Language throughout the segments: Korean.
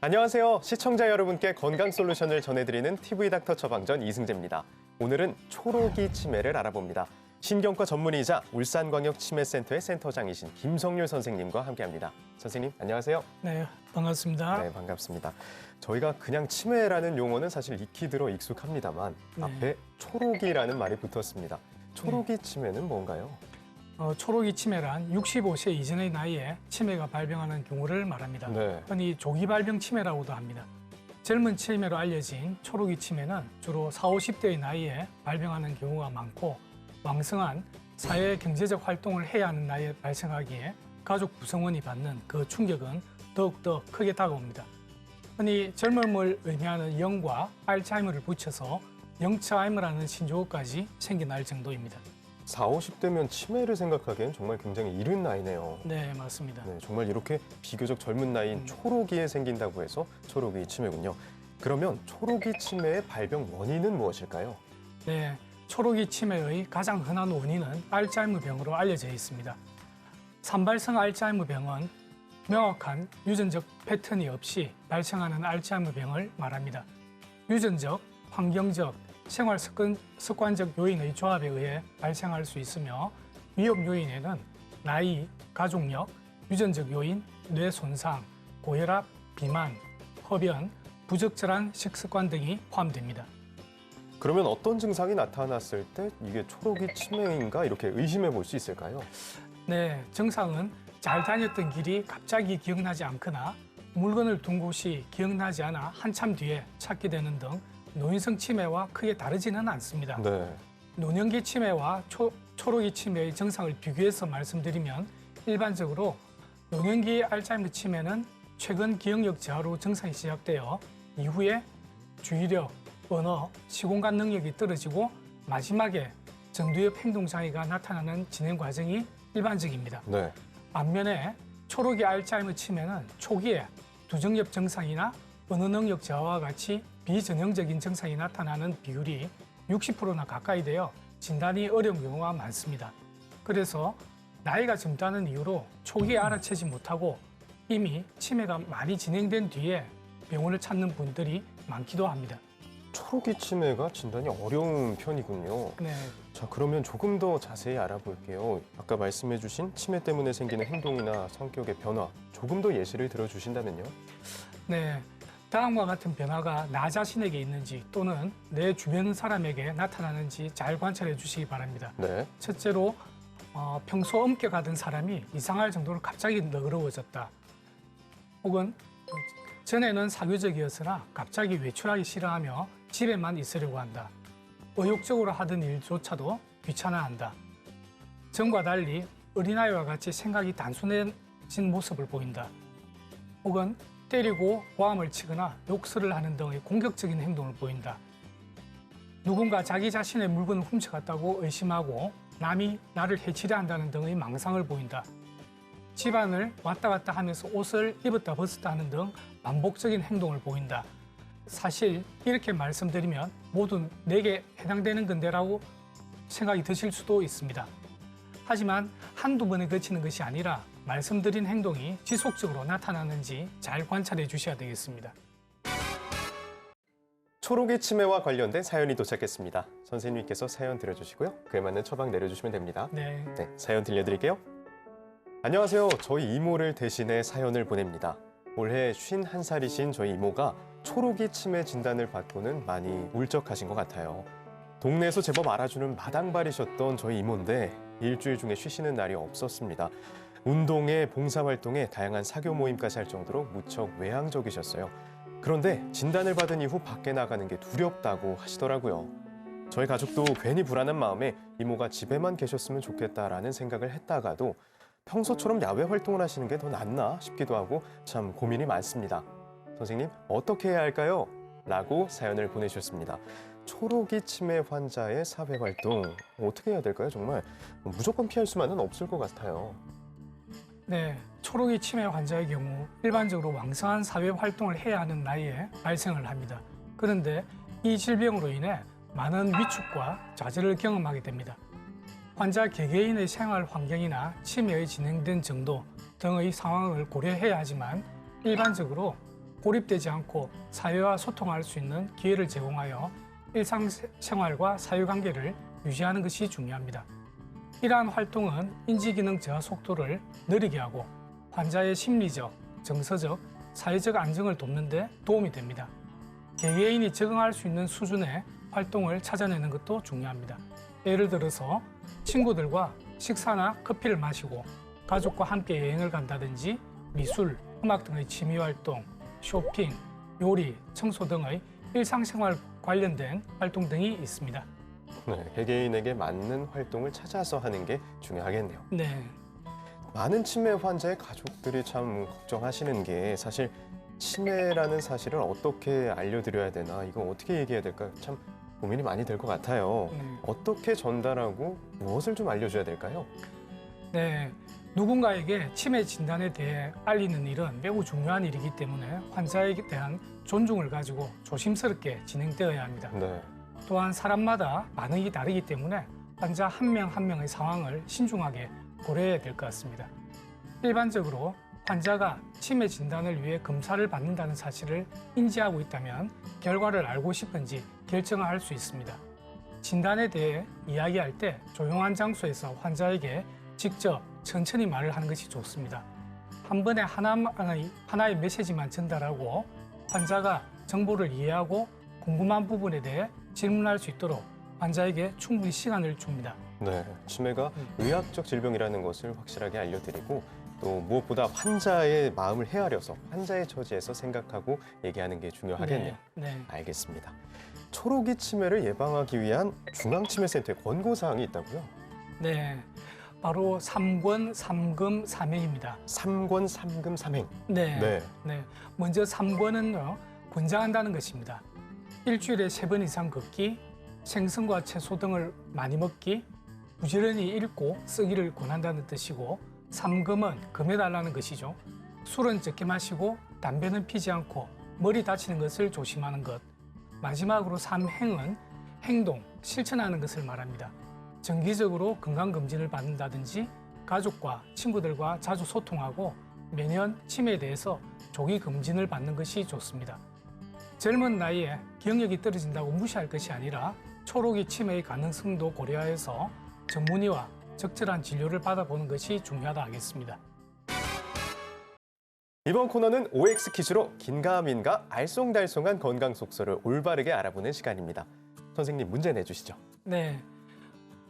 안녕하세요. 시청자 여러분께 건강 솔루션을 전해드리는 TV닥터 처방전 이승재입니다. 오늘은 초록이 치매를 알아봅니다. 신경과 전문의이자 울산광역치매센터의 센터장이신 김성률 선생님과 함께합니다. 선생님, 안녕하세요. 네, 반갑습니다. 네, 반갑습니다. 저희가 그냥 치매라는 용어는 사실 익히 들어 익숙합니다만 앞에 초록이라는 말이 붙었습니다. 초록이 치매는 뭔가요? 초록이 치매란 65세 이전의 나이에 치매가 발병하는 경우를 말합니다. 네. 흔히 조기 발병 치매라고도 합니다. 젊은 치매로 알려진 초록이 치매는 주로 40, 50대의 나이에 발병하는 경우가 많고 왕성한 사회 경제적 활동을 해야 하는 나이에 발생하기에 가족 구성원이 받는 그 충격은 더욱더 크게 다가옵니다. 흔히 젊음을 의미하는 영과 알츠하이머를 붙여서 영츠하이머라는 신조어까지 생겨날 정도입니다. 40, 50대면 치매를 생각하기엔 정말 굉장히 이른 나이네요. 네, 맞습니다. 네, 정말 이렇게 비교적 젊은 나이인 초록이에 생긴다고 해서 초록이 치매군요. 그러면 초록이 치매의 발병 원인은 무엇일까요? 네, 초록이 치매의 가장 흔한 원인은 알츠하이머병으로 알려져 있습니다. 산발성 알츠하이머병은 명확한 유전적 패턴이 없이 발생하는 알츠하이머병을 말합니다. 유전적, 환경적, 생활 습관적 요인의 조합에 의해 발생할 수 있으며 위험 요인에는 나이, 가족력, 유전적 요인, 뇌 손상, 고혈압, 비만, 흡연, 부적절한 식습관 등이 포함됩니다. 그러면 어떤 증상이 나타났을 때 이게 초록이 치매인가 이렇게 의심해 볼 수 있을까요? 네, 증상은 잘 다녔던 길이 갑자기 기억나지 않거나 물건을 둔 곳이 기억나지 않아 한참 뒤에 찾게 되는 등 노인성 치매와 크게 다르지는 않습니다. 네. 노년기 치매와 초록이 치매의 증상을 비교해서 말씀드리면 일반적으로 노년기 알츠하이머 치매는 최근 기억력 저하로 증상이 시작되어 이후에 주의력, 언어, 시공간 능력이 떨어지고 마지막에 전두엽 행동장애가 나타나는 진행 과정이 일반적입니다. 네. 반면에 초록이 알츠하이머 치매는 초기에 두정엽 증상이나 언어 능력 저하와 같이 비전형적인 증상이 나타나는 비율이 60%나 가까이 되어 진단이 어려운 경우가 많습니다. 그래서 나이가 젊다는 이유로 초기에 알아채지 못하고 이미 치매가 많이 진행된 뒤에 병원을 찾는 분들이 많기도 합니다. 초록이 치매가 진단이 어려운 편이군요. 네. 자, 그러면 조금 더 자세히 알아볼게요. 아까 말씀해 주신 치매 때문에 생기는 행동이나 성격의 변화, 조금 더 예시를 들어주신다면요? 네. 다음과 같은 변화가 나 자신에게 있는지 또는 내 주변 사람에게 나타나는지 잘 관찰해 주시기 바랍니다. 네. 첫째로 평소 엄격하던 사람이 이상할 정도로 갑자기 너그러워졌다. 혹은 전에는 사교적이었으나 갑자기 외출하기 싫어하며 집에만 있으려고 한다. 의욕적으로 하던 일조차도 귀찮아한다. 전과 달리 어린아이와 같이 생각이 단순해진 모습을 보인다. 혹은 때리고 고함을 치거나 욕설을 하는 등의 공격적인 행동을 보인다. 누군가 자기 자신의 물건을 훔쳐갔다고 의심하고 남이 나를 해치려 한다는 등의 망상을 보인다. 집안을 왔다 갔다 하면서 옷을 입었다 벗었다 하는 등 반복적인 행동을 보인다. 사실 이렇게 말씀드리면 모두 내게 해당되는 건데라고 생각이 드실 수도 있습니다. 하지만 한두 번에 그치는 것이 아니라 말씀드린 행동이 지속적으로 나타나는지 잘 관찰해 주셔야 되겠습니다. 초록이 치매와 관련된 사연이 도착했습니다. 선생님께서 사연 들어주시고요. 그에 맞는 처방 내려주시면 됩니다. 네. 네, 사연 들려드릴게요. 안녕하세요. 저희 이모를 대신해 사연을 보냅니다. 올해 51살이신 저희 이모가 초록이 치매 진단을 받고는 많이 울적하신 것 같아요. 동네에서 제법 알아주는 마당발이셨던 저희 이모인데 일주일 중에 쉬시는 날이 없었습니다. 운동에 봉사활동에 다양한 사교 모임까지 할 정도로 무척 외향적이셨어요. 그런데 진단을 받은 이후 밖에 나가는 게 두렵다고 하시더라고요. 저희 가족도 괜히 불안한 마음에 이모가 집에만 계셨으면 좋겠다라는 생각을 했다가도 평소처럼 야외 활동을 하시는 게 더 낫나 싶기도 하고 참 고민이 많습니다. 선생님, 어떻게 해야 할까요? 라고 사연을 보내주셨습니다. 초록이 치매 환자의 사회활동 어떻게 해야 될까요? 정말 무조건 피할 수만은 없을 것 같아요. 네, 초록이 치매 환자의 경우 일반적으로 왕성한 사회 활동을 해야 하는 나이에 발생을 합니다. 그런데 이 질병으로 인해 많은 위축과 좌절을 경험하게 됩니다. 환자 개개인의 생활 환경이나 치매의 진행된 정도 등의 상황을 고려해야 하지만 일반적으로 고립되지 않고 사회와 소통할 수 있는 기회를 제공하여 일상생활과 사회관계를 유지하는 것이 중요합니다. 이러한 활동은 인지기능 저하 속도를 느리게 하고 환자의 심리적, 정서적, 사회적 안정을 돕는 데 도움이 됩니다. 개개인이 적응할 수 있는 수준의 활동을 찾아내는 것도 중요합니다. 예를 들어서 친구들과 식사나 커피를 마시고 가족과 함께 여행을 간다든지 미술, 음악 등의 취미 활동, 쇼핑, 요리, 청소 등의 일상생활 관련된 활동 등이 있습니다. 네, 개개인에게 맞는 활동을 찾아서 하는 게 중요하겠네요. 네, 많은 치매 환자의 가족들이 참 걱정하시는 게 사실 치매라는 사실을 어떻게 알려드려야 되나, 이거 어떻게 얘기해야 될까 참 고민이 많이 될 것 같아요. 어떻게 전달하고 무엇을 좀 알려줘야 될까요? 네, 누군가에게 치매 진단에 대해 알리는 일은 매우 중요한 일이기 때문에 환자에 대한 존중을 가지고 조심스럽게 진행되어야 합니다. 네. 또한 사람마다 반응이 다르기 때문에 환자 한 명 한 명의 상황을 신중하게 고려해야 될 것 같습니다. 일반적으로 환자가 치매 진단을 위해 검사를 받는다는 사실을 인지하고 있다면 결과를 알고 싶은지 결정을 할 수 있습니다. 진단에 대해 이야기할 때 조용한 장소에서 환자에게 직접 천천히 말을 하는 것이 좋습니다. 한 번에 하나의 메시지만 전달하고 환자가 정보를 이해하고 궁금한 부분에 대해 질문할 수 있도록 환자에게 충분히 시간을 줍니다. 네, 치매가 의학적 질병이라는 것을 확실하게 알려드리고 또 무엇보다 환자의 마음을 헤아려서 환자의 처지에서 생각하고 얘기하는 게 중요하겠네요. 네. 알겠습니다. 초록이 치매를 예방하기 위한 중앙치매센터의 권고사항이 있다고요? 네, 바로 3권 3금 3행입니다. 3권 3금 3행. 네. 먼저 3권은요, 권장한다는 것입니다. 일주일에 3번 이상 걷기, 생선과 채소 등을 많이 먹기, 부지런히 읽고 쓰기를 권한다는 뜻이고, 3금은 금해달라는 것이죠. 술은 적게 마시고 담배는 피지 않고 머리 다치는 것을 조심하는 것. 마지막으로 3행은 행동, 실천하는 것을 말합니다. 정기적으로 건강검진을 받는다든지 가족과 친구들과 자주 소통하고 매년 치매에 대해서 조기 검진을 받는 것이 좋습니다. 젊은 나이에 기억력이 떨어진다고 무시할 것이 아니라 초록이 치매의 가능성도 고려해서 전문의와 적절한 진료를 받아보는 것이 중요하다 하겠습니다. 이번 코너는 OX 퀴즈로 긴가민가 알쏭달쏭한 건강 속설을 올바르게 알아보는 시간입니다. 선생님, 문제 내주시죠. 네,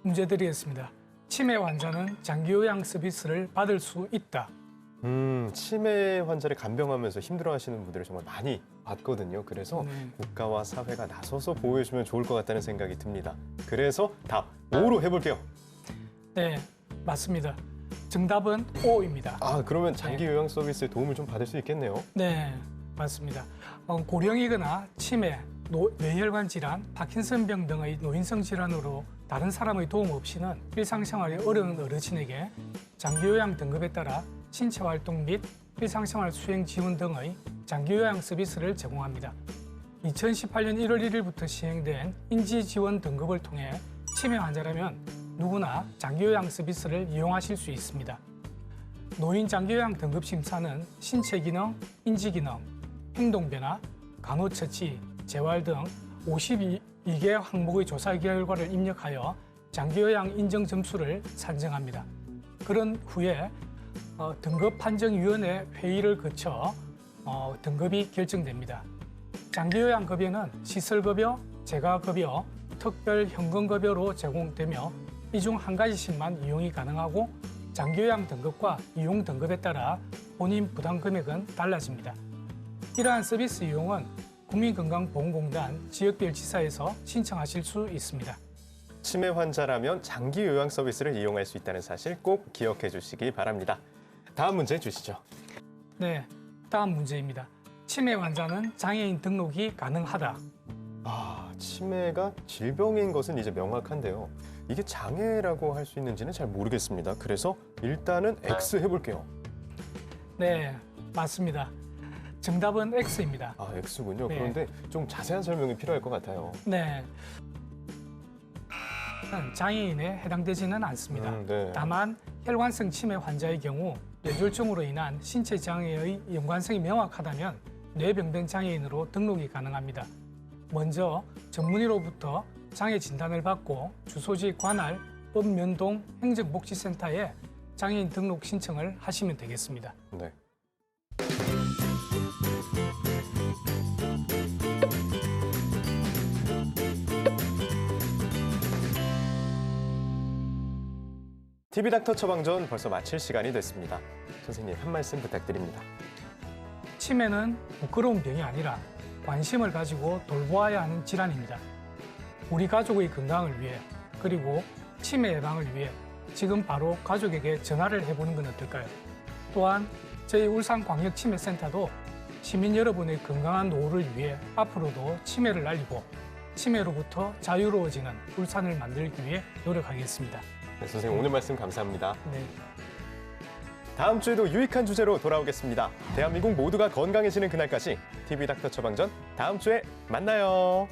문제 드리겠습니다. 치매 환자는 장기요양 서비스를 받을 수 있다. 치매 환자를 간병하면서 힘들어하시는 분들을 정말 많이 봤거든요. 그래서 네. 국가와 사회가 나서서 보호해주면 좋을 것 같다는 생각이 듭니다. 그래서 답 O로 해볼게요. 네, 맞습니다. 정답은 O입니다. 아, 그러면 장기 요양 서비스에 도움을 좀 받을 수 있겠네요. 네, 맞습니다. 고령이거나 치매, 뇌혈관 질환, 파킨슨병 등의 노인성 질환으로 다른 사람의 도움 없이는 일상생활이 어려운 어르신에게 장기요양 등급에 따라 신체활동 및 일상생활 수행 지원 등의 장기요양 서비스를 제공합니다. 2018년 1월 1일부터 시행된 인지지원 등급을 통해 치매 환자라면 누구나 장기요양 서비스를 이용하실 수 있습니다. 노인 장기요양 등급 심사는 신체 기능, 인지 기능, 행동 변화, 간호처치, 재활 등 52개 항목의 조사 결과를 입력하여 장기요양 인정 점수를 산정합니다. 그런 후에 등급 판정위원회 회의를 거쳐 등급이 결정됩니다. 장기요양급여는 시설급여, 재가급여, 특별 현금급여로 제공되며 이 중 한 가지씩만 이용이 가능하고 장기요양 등급과 이용 등급에 따라 본인 부담 금액은 달라집니다. 이러한 서비스 이용은 국민건강보험공단 지역별 지사에서 신청하실 수 있습니다. 치매 환자라면 장기 요양 서비스를 이용할 수 있다는 사실 꼭 기억해 주시기 바랍니다. 다음 문제 주시죠. 네, 다음 문제입니다. 치매 환자는 장애인 등록이 가능하다. 아, 치매가 질병인 것은 이제 명확한데요. 이게 장애라고 할 수 있는지는 잘 모르겠습니다. 그래서 일단은 X 해볼게요. 네, 맞습니다. 정답은 X입니다. 아, X군요. 네. 그런데 좀 자세한 설명이 필요할 것 같아요. 네, 장애인에 해당되지는 않습니다. 네. 다만 혈관성 치매 환자의 경우 뇌졸중으로 인한 신체 장애의 연관성이 명확하다면 뇌병변 장애인으로 등록이 가능합니다. 먼저 전문의로부터 장애 진단을 받고 주소지 관할 읍면동 행정복지센터에 장애인 등록 신청을 하시면 되겠습니다. 네. TV닥터 처방전 벌써 마칠 시간이 됐습니다. 선생님 한 말씀 부탁드립니다. 치매는 부끄러운 병이 아니라 관심을 가지고 돌보아야 하는 질환입니다. 우리 가족의 건강을 위해 그리고 치매 예방을 위해 지금 바로 가족에게 전화를 해보는 건 어떨까요? 또한 저희 울산광역치매센터도 시민 여러분의 건강한 노후를 위해 앞으로도 치매를 알리고 치매로부터 자유로워지는 울산을 만들기 위해 노력하겠습니다. 네, 선생님 오늘 말씀 감사합니다. 네. 다음 주에도 유익한 주제로 돌아오겠습니다. 대한민국 모두가 건강해지는 그날까지 TV닥터 처방전 다음 주에 만나요.